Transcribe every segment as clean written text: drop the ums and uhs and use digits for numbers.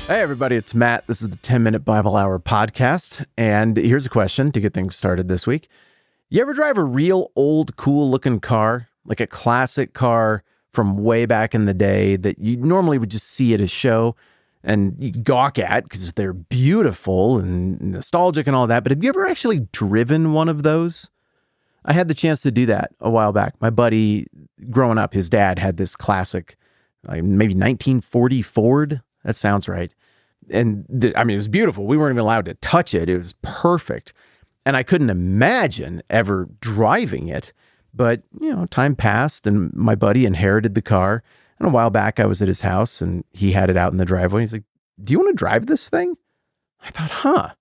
Hey, everybody, it's Matt. This is the 10-Minute Bible Hour podcast. And here's a question to get things started this week. You ever drive a real old, cool-looking car, like a classic car from way back in the day that you normally would just see at a show and you gawk at because they're beautiful and nostalgic and all that? But have you ever actually driven one of those? I had the chance to do that a while back. My buddy, growing up, his dad had this classic, maybe 1940 Ford. That sounds right. And it was beautiful. We weren't even allowed to touch it. It was perfect. And I couldn't imagine ever driving it. But, time passed and my buddy inherited the car. And a while back, I was at his house and he had it out in the driveway. He's like, "Do you want to drive this thing?" I thought,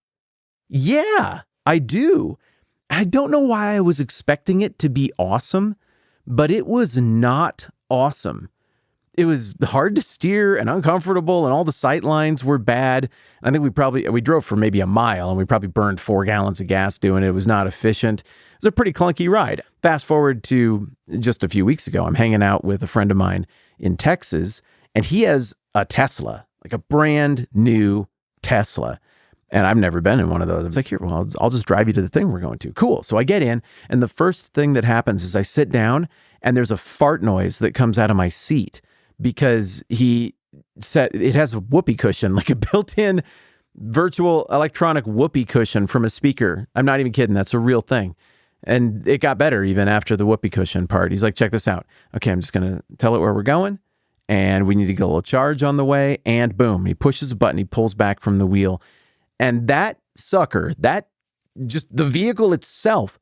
yeah, I do. And I don't know why I was expecting it to be awesome, but it was not awesome. It was hard to steer and uncomfortable, and all the sight lines were bad. I think we drove for maybe a mile, and we probably burned 4 gallons of gas doing it. It was not efficient. It was a pretty clunky ride. Fast forward to just a few weeks ago, I'm hanging out with a friend of mine in Texas, and he has a Tesla, like a brand new Tesla. And I've never been in one of those. I was like, here, well, I'll just drive you to the thing we're going to. Cool. So I get in, and the first thing that happens is I sit down, and there's a fart noise that comes out of my seat, because he said it has a whoopee cushion, like a built-in virtual electronic whoopee cushion from a speaker. I'm not even kidding. That's a real thing. And it got better even after the whoopee cushion part. He's like, check this out. Okay, I'm just going to tell it where we're going, and we need to get a little charge on the way, and boom, he pushes a button, he pulls back from the wheel. And that sucker, just the vehicle itself,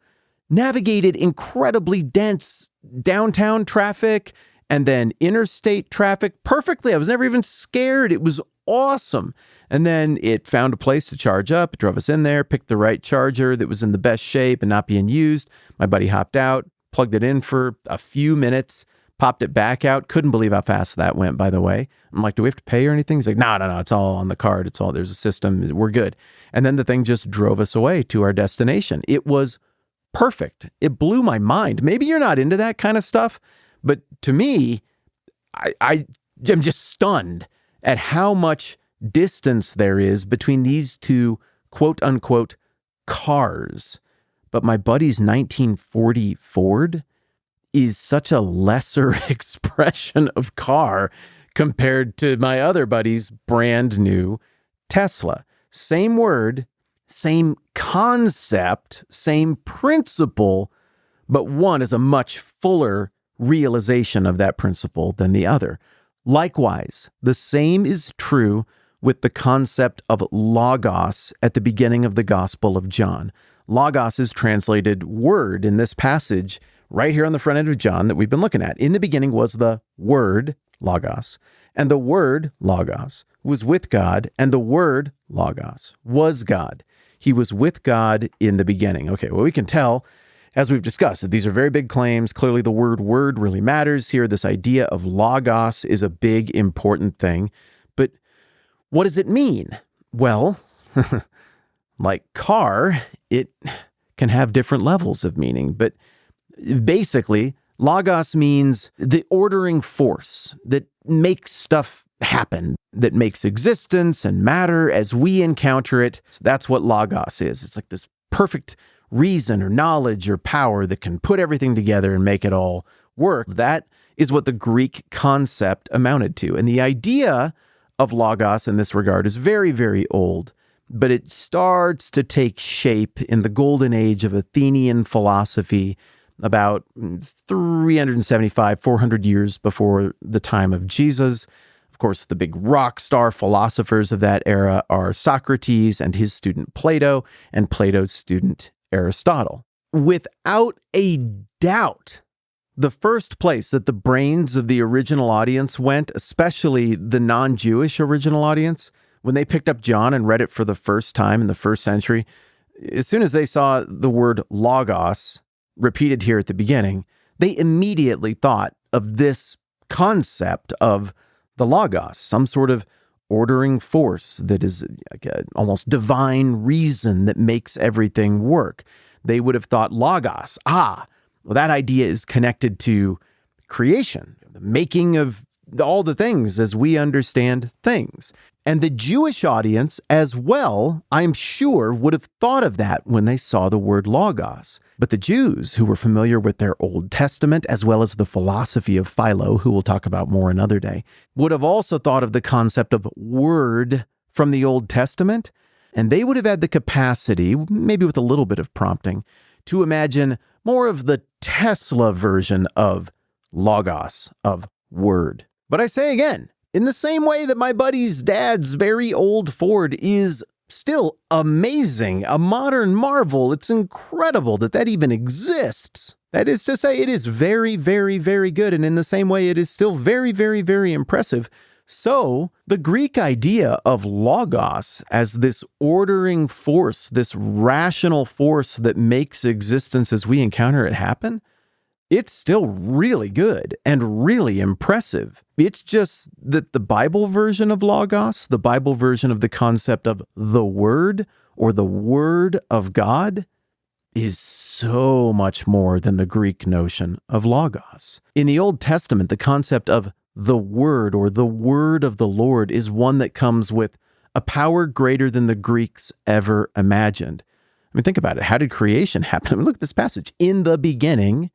navigated incredibly dense downtown traffic and then interstate traffic perfectly. I was never even scared. It was awesome. And then it found a place to charge up. It drove us in there, picked the right charger that was in the best shape and not being used. My buddy hopped out, plugged it in for a few minutes, popped it back out. Couldn't believe how fast that went, by the way. I'm like, do we have to pay or anything? He's like, no, it's all on the card. There's a system. We're good. And then the thing just drove us away to our destination. It was perfect. It blew my mind. Maybe you're not into that kind of stuff, but to me, I am just stunned at how much distance there is between these two quote unquote cars. But my buddy's 1940 Ford is such a lesser expression of car compared to my other buddy's brand new Tesla. Same word, same concept, same principle, but one is a much fuller realization of that principle than the other. Likewise, the same is true with the concept of logos at the beginning of the Gospel of John. Logos is translated word in this passage right here on the front end of John that we've been looking at. In the beginning was the word, logos, and the word, logos, was with God, and the word, logos, was God. He was with God in the beginning. Okay, well, we can tell, as we've discussed, that these are very big claims. Clearly, the word really matters here. This idea of logos is a big, important thing. But what does it mean? Well, like car, it can have different levels of meaning. But basically, logos means the ordering force that makes stuff happen, that makes existence and matter as we encounter it. So that's what logos is. It's like this perfect reason or knowledge or power that can put everything together and make it all work. That is what the Greek concept amounted to. And the idea of logos in this regard is very, very old, but it starts to take shape in the golden age of Athenian philosophy about 375, 400 years before the time of Jesus. Of course, the big rock star philosophers of that era are Socrates and his student Plato, and Plato's student Aristotle. Without a doubt, the first place that the brains of the original audience went, especially the non-Jewish original audience, when they picked up John and read it for the first time in the first century, as soon as they saw the word logos repeated here at the beginning, they immediately thought of this concept of the logos, some sort of ordering force that is like a almost divine reason that makes everything work. They would have thought logos, well, that idea is connected to creation, the making of all the things as we understand things. And the Jewish audience as well, I'm sure, would have thought of that when they saw the word logos. But the Jews, who were familiar with their Old Testament, as well as the philosophy of Philo, who we'll talk about more another day, would have also thought of the concept of word from the Old Testament. And they would have had the capacity, maybe with a little bit of prompting, to imagine more of the Tesla version of logos, of word. But I say again, in the same way that my buddy's dad's very old Ford is still amazing, a modern marvel, it's incredible that even exists. That is to say, it is very, very, very good. And in the same way, it is still very, very, very impressive. So the Greek idea of logos as this ordering force, this rational force that makes existence as we encounter it happen, it's still really good and really impressive. It's just that the Bible version of logos, the Bible version of the concept of the Word or the Word of God, is so much more than the Greek notion of logos. In the Old Testament, the concept of the Word or the Word of the Lord is one that comes with a power greater than the Greeks ever imagined. I mean, think about it. How did creation happen? I mean, look at this passage. In the beginning.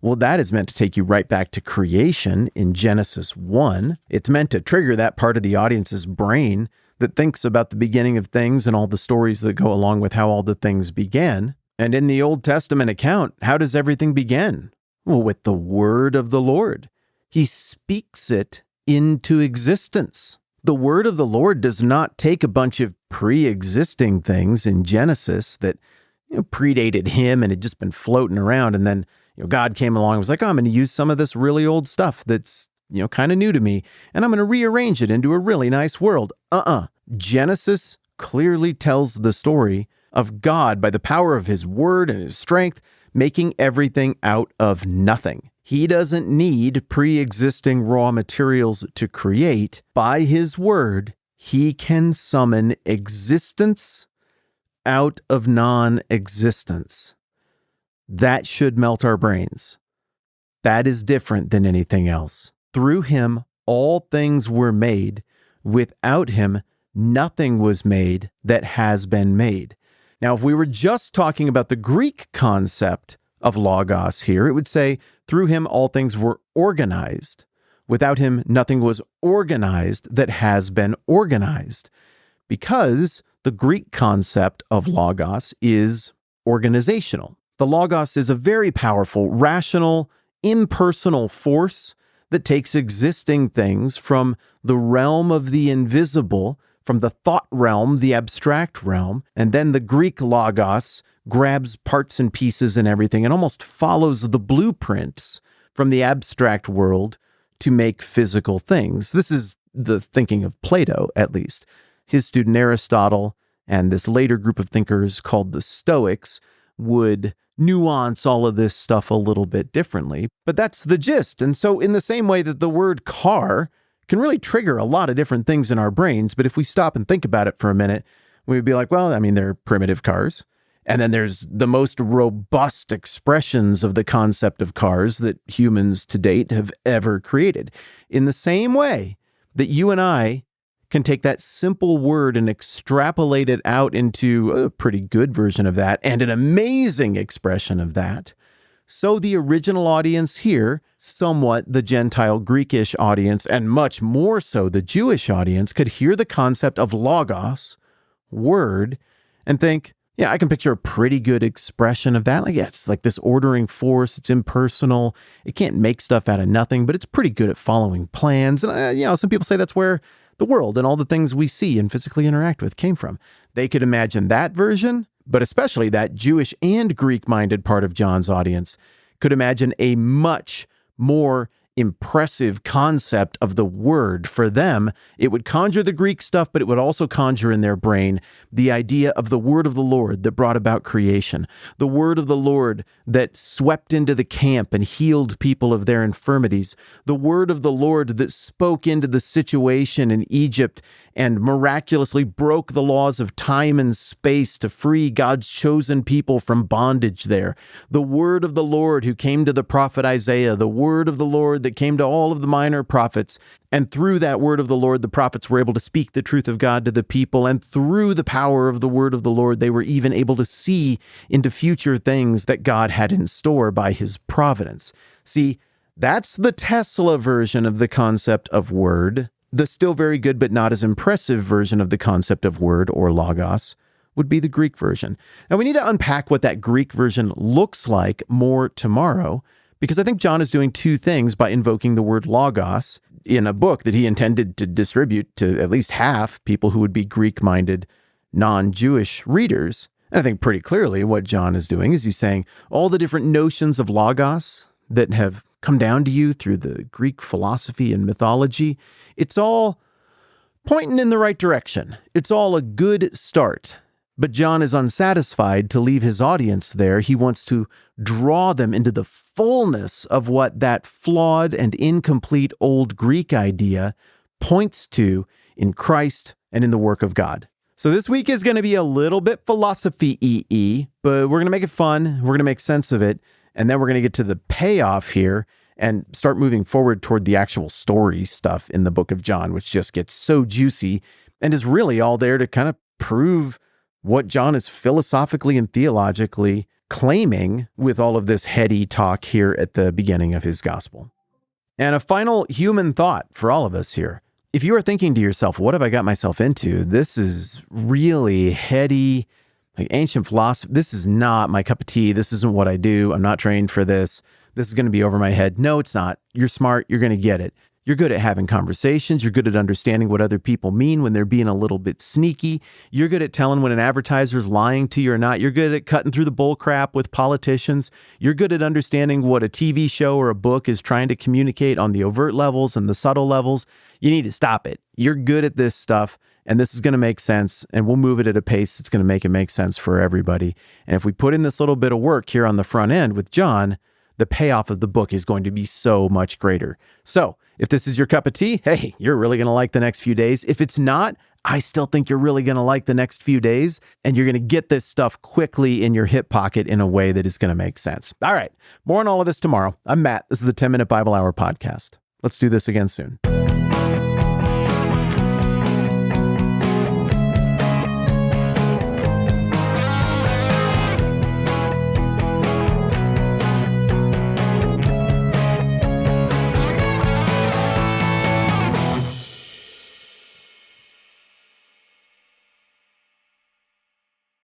Well, that is meant to take you right back to creation in Genesis 1. It's meant to trigger that part of the audience's brain that thinks about the beginning of things and all the stories that go along with how all the things began. And in the Old Testament account, how does everything begin? Well, with the word of the Lord. He speaks it into existence. The word of the Lord does not take a bunch of pre-existing things in Genesis that predated him and had just been floating around, and then God came along and was like, oh, I'm going to use some of this really old stuff that's, kind of new to me, and I'm going to rearrange it into a really nice world. Genesis clearly tells the story of God, by the power of his word and his strength, making everything out of nothing. He doesn't need pre-existing raw materials to create. By his word, he can summon existence out of non-existence. That should melt our brains. That is different than anything else. Through him, all things were made. Without him, nothing was made that has been made. Now, if we were just talking about the Greek concept of logos here, it would say, through him, all things were organized. Without him, nothing was organized that has been organized. Because the Greek concept of logos is organizational. The logos is a very powerful, rational, impersonal force that takes existing things from the realm of the invisible, from the thought realm, the abstract realm, and then the Greek logos grabs parts and pieces and everything and almost follows the blueprints from the abstract world to make physical things. This is the thinking of Plato, at least. His student Aristotle and this later group of thinkers called the Stoics would nuance all of this stuff a little bit differently, but that's the gist. And so in the same way that the word car can really trigger a lot of different things in our brains, but if we stop and think about it for a minute, we would be like, well, I mean, they're primitive cars. And then there's the most robust expressions of the concept of cars that humans to date have ever created. In the same way that you and I can take that simple word and extrapolate it out into a pretty good version of that and an amazing expression of that, so the original audience here, somewhat the Gentile Greekish audience, and much more so the Jewish audience, could hear the concept of logos, word, and think, yeah, I can picture a pretty good expression of that. Like, yeah, it's like this ordering force. It's impersonal. It can't make stuff out of nothing, but it's pretty good at following plans. And, some people say that's where the world and all the things we see and physically interact with came from. They could imagine that version, but especially that Jewish and Greek-minded part of John's audience could imagine a much more impressive concept of the word. For them, it would conjure the Greek stuff, but it would also conjure in their brain the idea of the word of the Lord that brought about creation, the word of the Lord that swept into the camp and healed people of their infirmities, the word of the Lord that spoke into the situation in Egypt and miraculously broke the laws of time and space to free God's chosen people from bondage there, the word of the Lord who came to the prophet Isaiah, the word of the Lord that that came to all of the minor prophets. And through that word of the Lord, the prophets were able to speak the truth of God to the people. And through the power of the word of the Lord, they were even able to see into future things that God had in store by his providence. See, that's the Tesla version of the concept of word. The still very good but not as impressive version of the concept of word, or logos, would be the Greek version. Now, we need to unpack what that Greek version looks like more tomorrow, because I think John is doing two things by invoking the word logos in a book that he intended to distribute to at least half people who would be Greek-minded, non-Jewish readers. And I think pretty clearly what John is doing is he's saying all the different notions of logos that have come down to you through the Greek philosophy and mythology, it's all pointing in the right direction. It's all a good start. But John is unsatisfied to leave his audience there. He wants to draw them into the fullness of what that flawed and incomplete old Greek idea points to in Christ and in the work of God. So this week is going to be a little bit philosophy-y, but we're going to make it fun. We're going to make sense of it. And then we're going to get to the payoff here and start moving forward toward the actual story stuff in the book of John, which just gets so juicy and is really all there to kind of prove what John is philosophically and theologically claiming with all of this heady talk here at the beginning of his gospel. And a final human thought for all of us here. If you are thinking to yourself, what have I got myself into? This is really heady, like ancient philosophy. This is not my cup of tea. This isn't what I do. I'm not trained for this. This is going to be over my head. No, it's not. You're smart. You're going to get it. You're good at having conversations. You're good at understanding what other people mean when they're being a little bit sneaky. You're good at telling when an advertiser is lying to you or not. You're good at cutting through the bull crap with politicians. You're good at understanding what a TV show or a book is trying to communicate on the overt levels and the subtle levels. You need to stop it. You're good at this stuff, and this is going to make sense, and we'll move it at a pace that's going to make it make sense for everybody. And if we put in this little bit of work here on the front end with John, the payoff of the book is going to be so much greater. So if this is your cup of tea, hey, you're really going to like the next few days. If it's not, I still think you're really going to like the next few days, and you're going to get this stuff quickly in your hip pocket in a way that is going to make sense. All right, more on all of this tomorrow. I'm Matt. This is the 10-Minute Bible Hour podcast. Let's do this again soon.